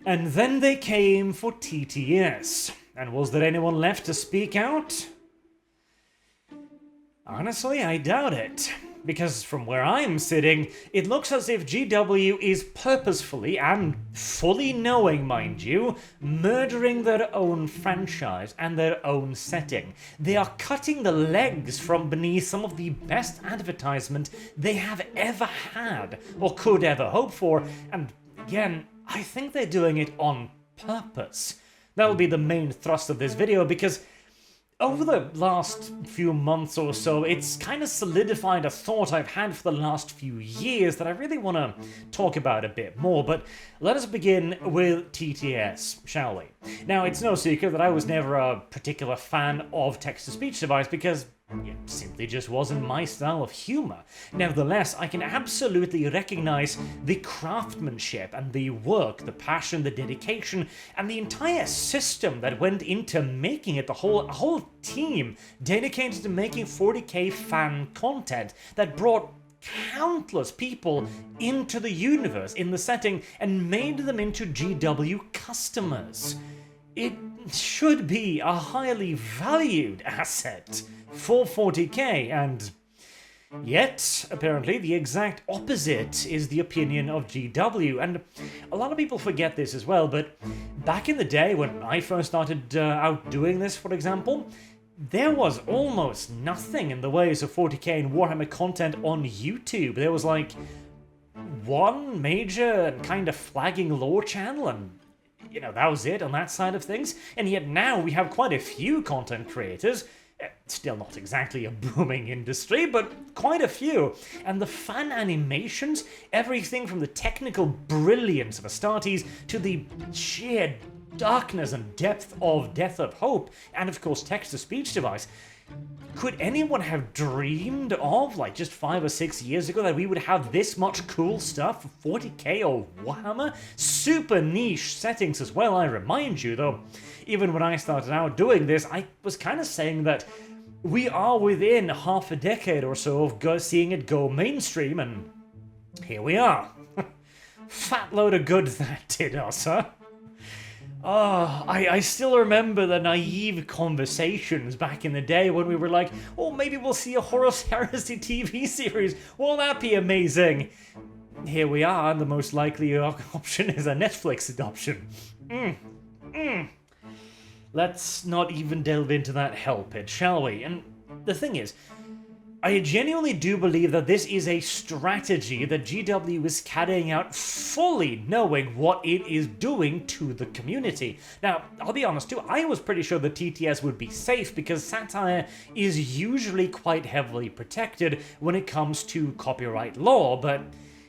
And then they came for TTS. And was there anyone left to speak out? Honestly, I doubt it. Because from where I'm sitting, it looks as if GW is purposefully, and fully knowing, mind you, murdering their own franchise and their own setting. They are cutting the legs from beneath some of the best advertisement they have ever had, or could ever hope for, and again, I think they're doing it on purpose. That will be the main thrust of this video, because over the last few months or so, it's kind of solidified a thought I've had for the last few years that I really want to talk about a bit more, but let us begin with TTS, shall we? Now, it's no secret that I was never a particular fan of text-to-speech device because it simply just wasn't my style of humor. Nevertheless, I can absolutely recognize the craftsmanship and the work, the passion, the dedication, and the entire system that went into making it. A whole team dedicated to making 40k fan content that brought countless people into the universe, in the setting, and made them into GW customers. It should be a highly valued asset for 40k, and yet, apparently, the exact opposite is the opinion of GW, and a lot of people forget this as well, but back in the day when I first started out doing this, for example, there was almost nothing in the ways of 40k and Warhammer content on YouTube. There was like one major and kind of flagging lore channel, and that was it on that side of things, and yet now we have quite a few content creators. Still not exactly a booming industry, but quite a few. And the fan animations, everything from the technical brilliance of Astartes to the sheer darkness and depth of Death of Hope, and of course text-to-speech device. Could anyone have dreamed of, like just 5 or 6 years ago, that we would have this much cool stuff for 40k or Warhammer? Super niche settings as well, I remind you, though. Even when I started out doing this, I was kind of saying that we are within half a decade or so of seeing it go mainstream, and here we are. Fat load of good that did us, huh? I still remember the naive conversations back in the day when we were like, oh, maybe we'll see a Horus Heresy TV series. Won't that be amazing? Here we are, and the most likely option is a Netflix adoption. Let's not even delve into that hell pit, shall we? And the thing is, I genuinely do believe that this is a strategy that GW is carrying out fully knowing what it is doing to the community. Now, I'll be honest too, I was pretty sure that TTS would be safe because satire is usually quite heavily protected when it comes to copyright law, but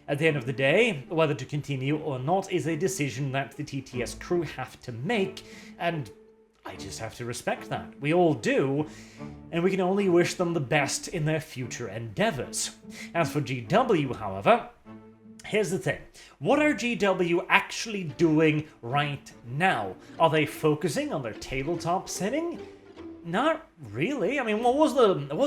at the end of the day, whether to continue or not is a decision that the TTS crew have to make, and I just have to respect that. We all do, and we can only wish them the best in their future endeavors. As for GW, however, here's the thing. What are GW actually doing right now? Are they focusing on their tabletop setting? Not really. I mean, what was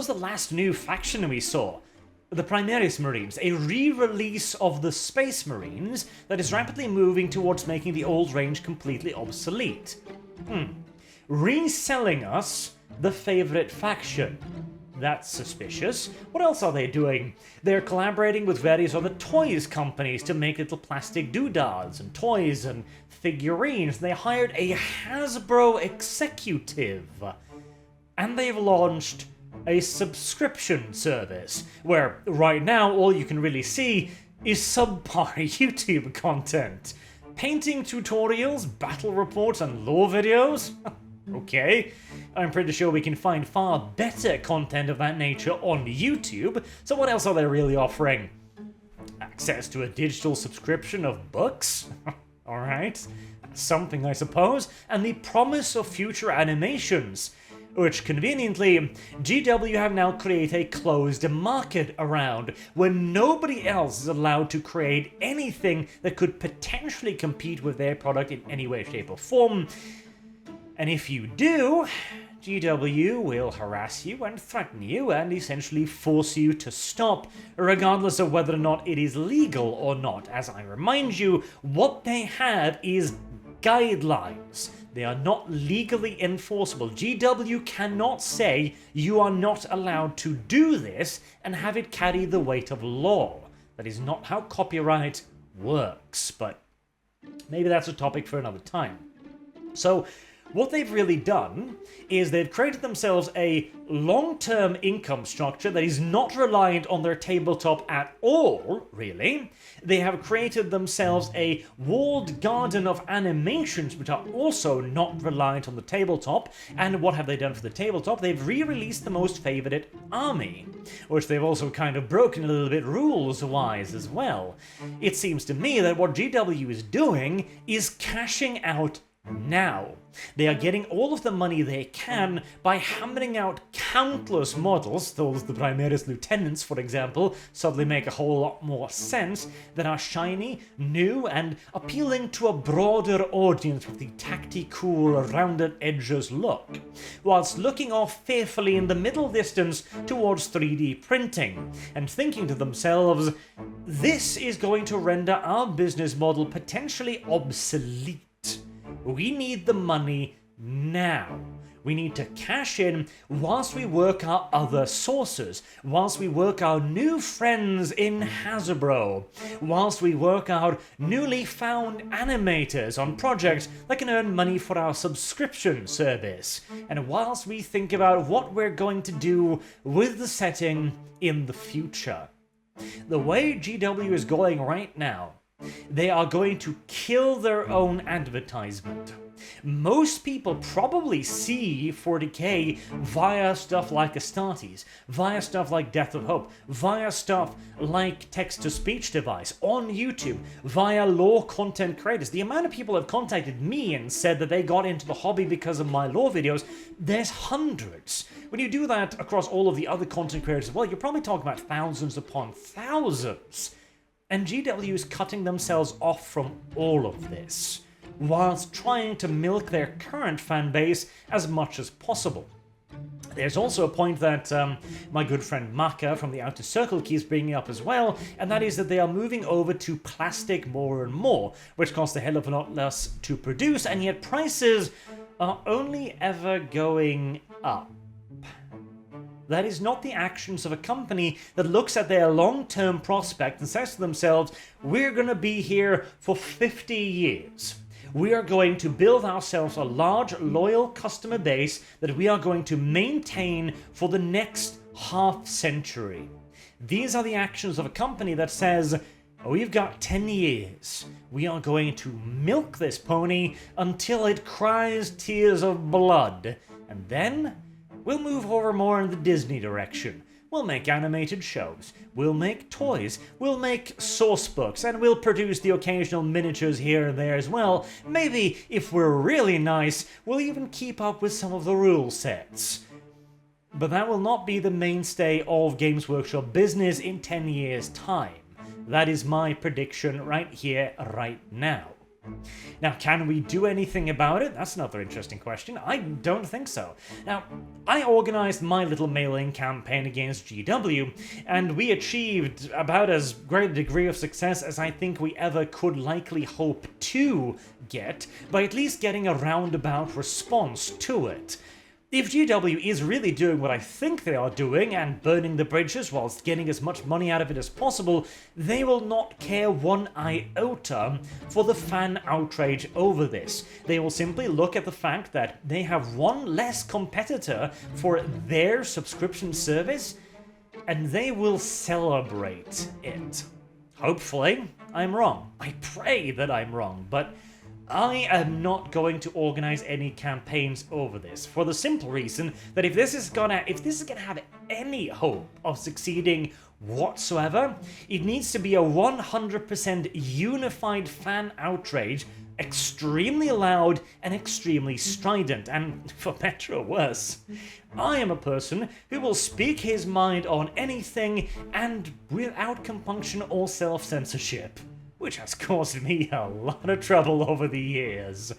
the last new faction we saw? The Primaris Marines, a re-release of the Space Marines that is rapidly moving towards making the old range completely obsolete. Reselling us the favorite faction. That's suspicious. What else are they doing? They're collaborating with various other toys companies to make little plastic doodads and toys and figurines. They hired a Hasbro executive. And they've launched a subscription service, where right now all you can really see is subpar YouTube content. Painting tutorials, battle reports, and lore videos? Okay, I'm pretty sure we can find far better content of that nature on YouTube, so what else are they really offering? Access to a digital subscription of books? Alright, something I suppose, and the promise of future animations, which conveniently, GW have now created a closed market around, where nobody else is allowed to create anything that could potentially compete with their product in any way, shape, or form. And if you do, GW will harass you and threaten you and essentially force you to stop, regardless of whether or not it is legal or not. As I remind you, what they have is guidelines. They are not legally enforceable. GW cannot say you are not allowed to do this and have it carry the weight of law. That is not how copyright works, but maybe that's a topic for another time. So what they've really done is they've created themselves a long-term income structure that is not reliant on their tabletop at all, really. They have created themselves a walled garden of animations which are also not reliant on the tabletop. And what have they done for the tabletop? They've re-released the Most Favored Army, which they've also kind of broken a little bit rules-wise as well. It seems to me that what GW is doing is cashing out now. They are getting all of the money they can by hammering out countless models. Those, the Primaris Lieutenants, for example, suddenly make a whole lot more sense, that are shiny, new, and appealing to a broader audience with the tactical, rounded edges look, whilst looking off fearfully in the middle distance towards 3D printing, and thinking to themselves, this is going to render our business model potentially obsolete. We need the money now. We need to cash in whilst we work our other sources, whilst we work our new friends in Hasbro, whilst we work out newly found animators on projects that can earn money for our subscription service, and whilst we think about what we're going to do with the setting in the future. The way GW is going right now, they are going to kill their own advertisement. Most people probably see 40k via stuff like Astartes, via stuff like Death of Hope, via stuff like text-to-speech device on YouTube, via lore content creators. The amount of people have contacted me and said that they got into the hobby because of my lore videos, there's hundreds. When you do that across all of the other content creators as well, you're probably talking about thousands upon thousands. And GW is cutting themselves off from all of this, whilst trying to milk their current fan base as much as possible. There's also a point that my good friend Maka from the Outer Circle keeps bringing up as well, and that is that they are moving over to plastic more and more, which costs a hell of a lot less to produce, and yet prices are only ever going up. That is not the actions of a company that looks at their long-term prospect and says to themselves, we're going to be here for 50 years. We are going to build ourselves a large, loyal customer base that we are going to maintain for the next half century. These are the actions of a company that says, we've got 10 years. We are going to milk this pony until it cries tears of blood. And then we'll move over more in the Disney direction. We'll make animated shows, we'll make toys, we'll make source books, and we'll produce the occasional miniatures here and there as well. Maybe, if we're really nice, we'll even keep up with some of the rule sets. But that will not be the mainstay of Games Workshop business in 10 years' time. That is my prediction right here, right now. Now, can we do anything about it? That's another interesting question. I don't think so. Now, I organized my little mailing campaign against GW, and we achieved about as great a degree of success as I think we ever could likely hope to get, by at least getting a roundabout response to it. If GW is really doing what I think they are doing, and burning the bridges whilst getting as much money out of it as possible, they will not care one iota for the fan outrage over this. They will simply look at the fact that they have one less competitor for their subscription service, and they will celebrate it. Hopefully, I'm wrong. I pray that I'm wrong, but I am not going to organize any campaigns over this, for the simple reason that if this is gonna have any hope of succeeding whatsoever, it needs to be a 100% unified fan outrage, extremely loud and extremely strident, and for better or worse, I am a person who will speak his mind on anything and without compunction or self-censorship, which has caused me a lot of trouble over the years.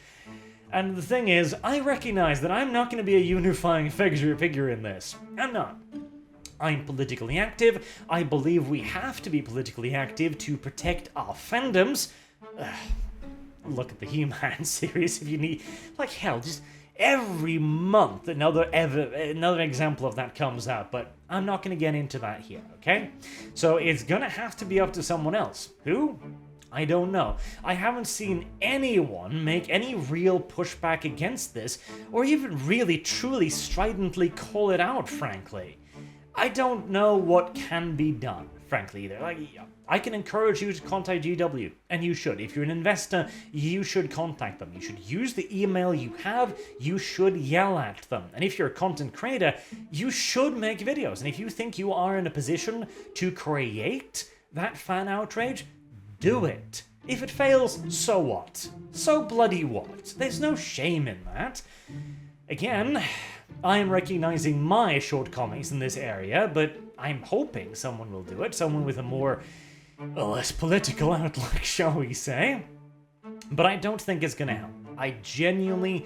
And the thing is, I recognize that I'm not going to be a unifying figure in this. I'm not. I'm politically active. I believe we have to be politically active to protect our fandoms. look at the He-Man series if you need. Like, hell, just every month another example of that comes out, but I'm not going to get into that here, okay? So it's going to have to be up to someone else. Who? I don't know. I haven't seen anyone make any real pushback against this, or even really truly stridently call it out, frankly. I don't know what can be done, frankly, either. Like, I can encourage you to contact GW, and you should. If you're an investor, you should contact them. You should use the email you have, you should yell at them. And if you're a content creator, you should make videos. And if you think you are in a position to create that fan outrage, do it. If it fails, so what? So bloody what? There's no shame in that. Again, I am recognizing my shortcomings in this area, but I'm hoping someone will do it. Someone with a less political outlook, shall we say. But I don't think it's gonna help. I genuinely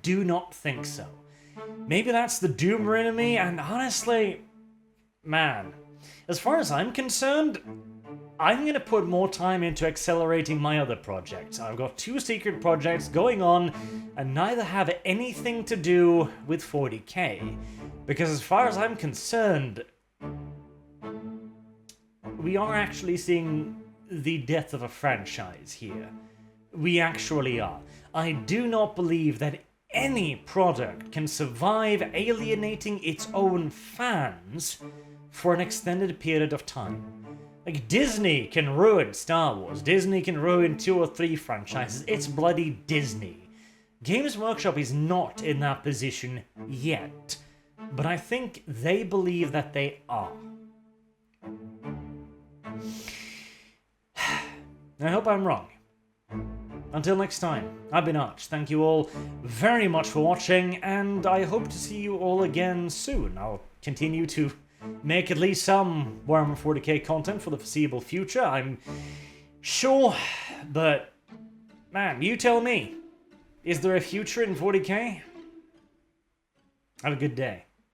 do not think so. Maybe that's the doomer in me, and honestly, man, as far as I'm concerned, I'm going to put more time into accelerating my other projects. I've got 2 secret projects going on, and neither have anything to do with 40k. Because as far as I'm concerned, we are actually seeing the death of a franchise here. We actually are. I do not believe that any product can survive alienating its own fans for an extended period of time. Like, Disney can ruin Star Wars, Disney can ruin 2 or 3 franchises, it's bloody Disney. Games Workshop is not in that position yet, but I think they believe that they are. I hope I'm wrong. Until next time, I've been Arch. Thank you all very much for watching, and I hope to see you all again soon. I'll continue to make at least some Warhammer 40k content for the foreseeable future, I'm sure, but man, you tell me, is there a future in 40k? Have a good day.